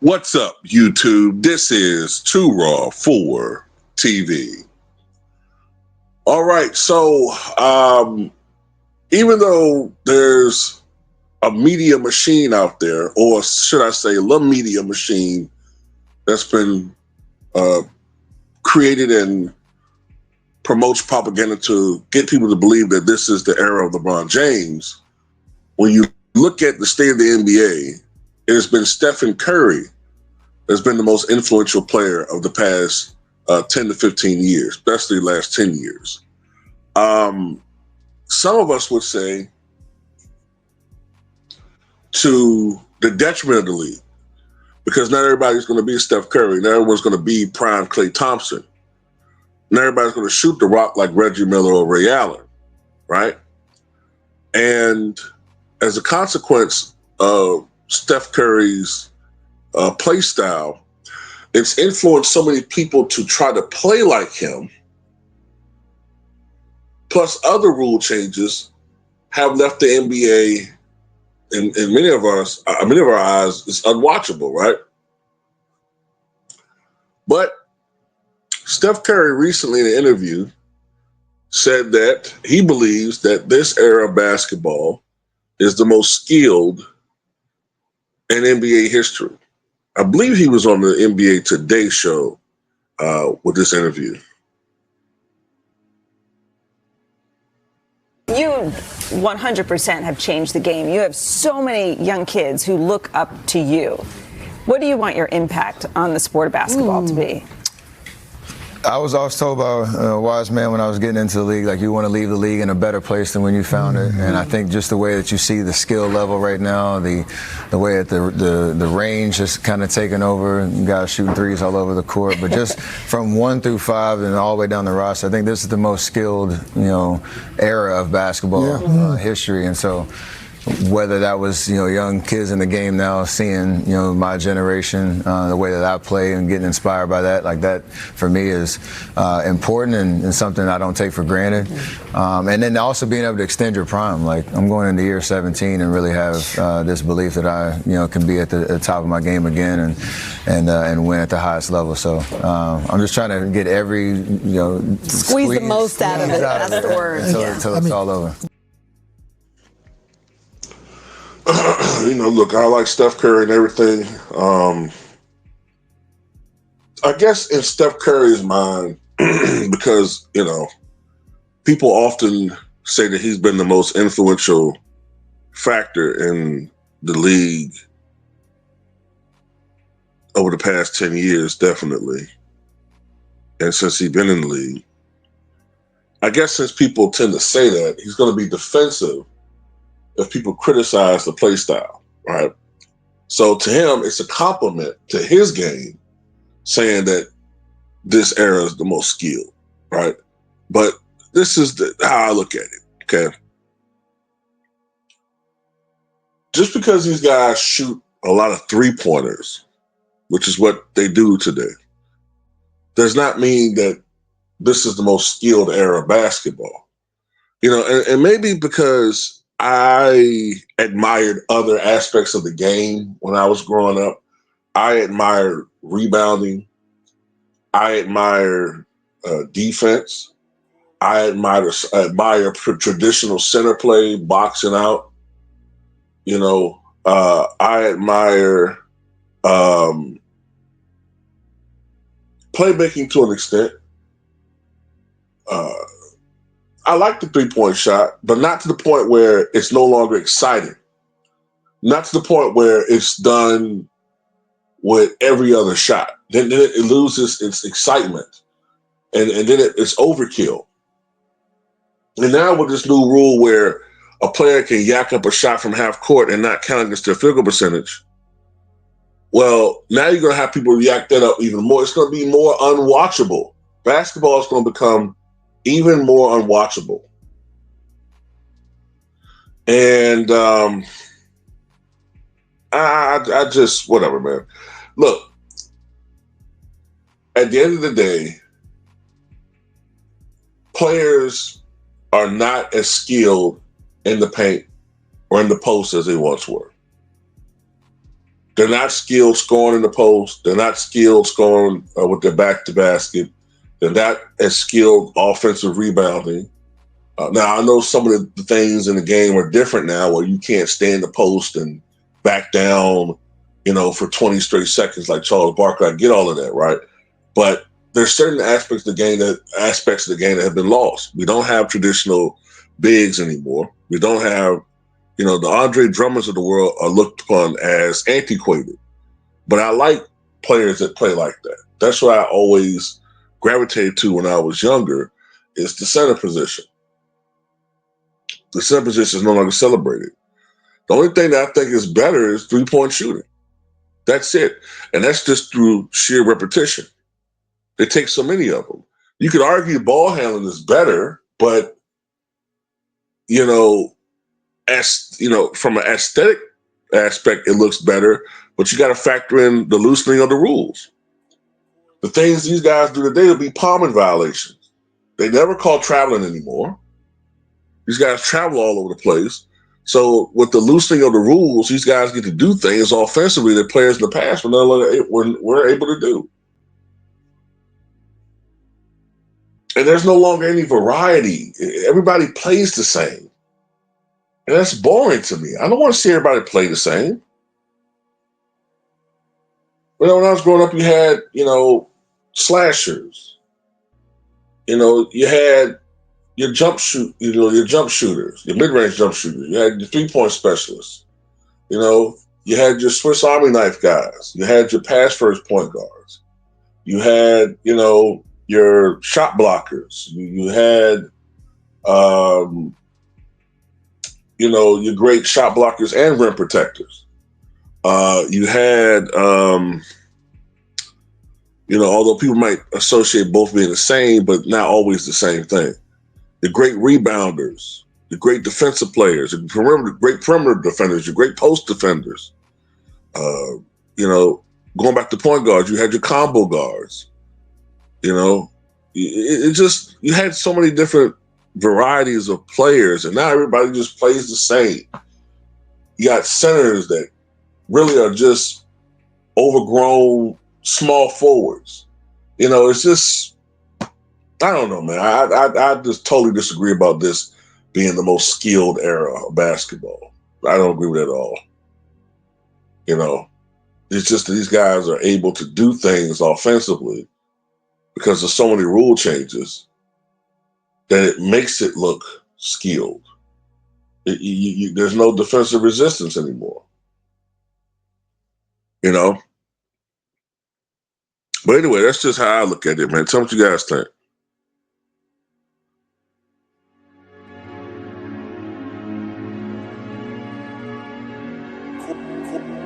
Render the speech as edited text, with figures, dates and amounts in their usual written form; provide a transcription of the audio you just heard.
What's up, YouTube? This is Too Raw for TV. All right, so even though there's a media machine out there, or should I say, the media machine that's been uh, created and promotes propaganda to get people to believe that this is the era of LeBron James, when you look at the state of the NBA, it has been Stephen Curry that's been the most influential player of the past 10 to 15 years, especially the last 10 years. Some of us would say to the detriment of the league, because not everybody's going to be Steph Curry. Not everyone's going to be prime Klay Thompson. Not everybody's going to shoot the rock like Reggie Miller or Ray Allen, right? And as a consequence of Steph Curry's play style, it's influenced so many people to try to play like him. Plus, other rule changes have left the NBA, in many of our eyes, is unwatchable, right? But Steph Curry recently in an interview said that he believes that this era of basketball is the most skilled in NBA history. I believe he was on the NBA Today show with this interview. You 100% have changed the game. You have so many young kids who look up to you. What do you want your impact on the sport of basketball to be? I was always told by a wise man when I was getting into the league, like, you want to leave the league in a better place than when you found it. And I think just the way that you see the skill level right now, the way that the range is kind of taking over, and guys shooting threes all over the court. But just from 1 through 5 and all the way down the roster, I think this is the most skilled, era of basketball history. And so, whether that was, young kids in the game now seeing, my generation, the way that I play and getting inspired by that, like that for me is important and something I don't take for granted. And then also being able to extend your prime. Like, I'm going into year 17 and really have this belief that I, can be at the top of my game again and win at the highest level. So I'm just trying to get every, squeeze the most out of it. That's the word. Until it's all over. Look, I like Steph Curry and everything. I guess in Steph Curry's mind, because, people often say that he's been the most influential factor in the league over the past 10 years, definitely. And since he's been in the league, I guess since people tend to say that, he's going to be defensive if people criticize the play style, right? So to him, it's a compliment to his game saying that this era is the most skilled, right? But this is how I look at it, okay? Just because these guys shoot a lot of three-pointers, which is what they do today, does not mean that this is the most skilled era of basketball. And maybe because I admired other aspects of the game when I was growing up. I admired rebounding. I admired defense. I admire traditional center play, boxing out. I admire playmaking to an extent. I like the three-point shot, but not to the point where it's no longer exciting. Not to the point where it's done with every other shot. Then it loses its excitement, and then it's overkill. And now with this new rule where a player can yak up a shot from half court and not count against their field goal percentage, well, now you're going to have people yak that up even more. It's going to be more unwatchable. Basketball is going to become even more unwatchable. And I just, whatever, man. Look, at the end of the day, players are not as skilled in the paint or in the post as they once were. They're not skilled scoring in the post. They're not skilled scoring with their back to basket. They're not as skilled offensive rebounding. Now, I know some of the things in the game are different now where you can't stay in the post and back down, for 20 straight seconds like Charles Barkley. I get all of that, right? But there's certain aspects of the game that have been lost. We don't have traditional bigs anymore. We don't have, the Andre Drummers of the world are looked upon as antiquated. But I like players that play like that. That's what I always gravitated to when I was younger, is the center position. The center position is no longer celebrated. The only thing that I think is better is three-point shooting. That's it. And that's just through sheer repetition. They take so many of them. You could argue ball handling is better, but, from an aesthetic aspect, it looks better, but you got to factor in the loosening of the rules. The things these guys do today will be palming violations. They never call traveling anymore. These guys travel all over the place. So with the loosening of the rules, these guys get to do things offensively that players in the past were able to do. And there's no longer any variety. Everybody plays the same. And that's boring to me. I don't want to see everybody play the same. When I was growing up, you had, slashers. You had your your jump shooters, your mid-range jump shooters. You had your three-point specialists. You had your Swiss Army knife guys. You had your pass first point guards. You had, your shot blockers. You had, your great shot blockers and rim protectors. You had, although people might associate both being the same, but not always the same thing. The great rebounders, the great defensive players, the great perimeter defenders, your great post defenders. Going back to point guards, you had your combo guards. It just, you had so many different varieties of players, and now everybody just plays the same. You got centers that really are just overgrown small forwards. It's just, I don't know, man. I just totally disagree about this being the most skilled era of basketball. I don't agree with it at all. It's just that these guys are able to do things offensively because there's so many rule changes that it makes it look skilled. There's no defensive resistance anymore. But anyway, that's just how I look at it, man. Tell me what you guys think.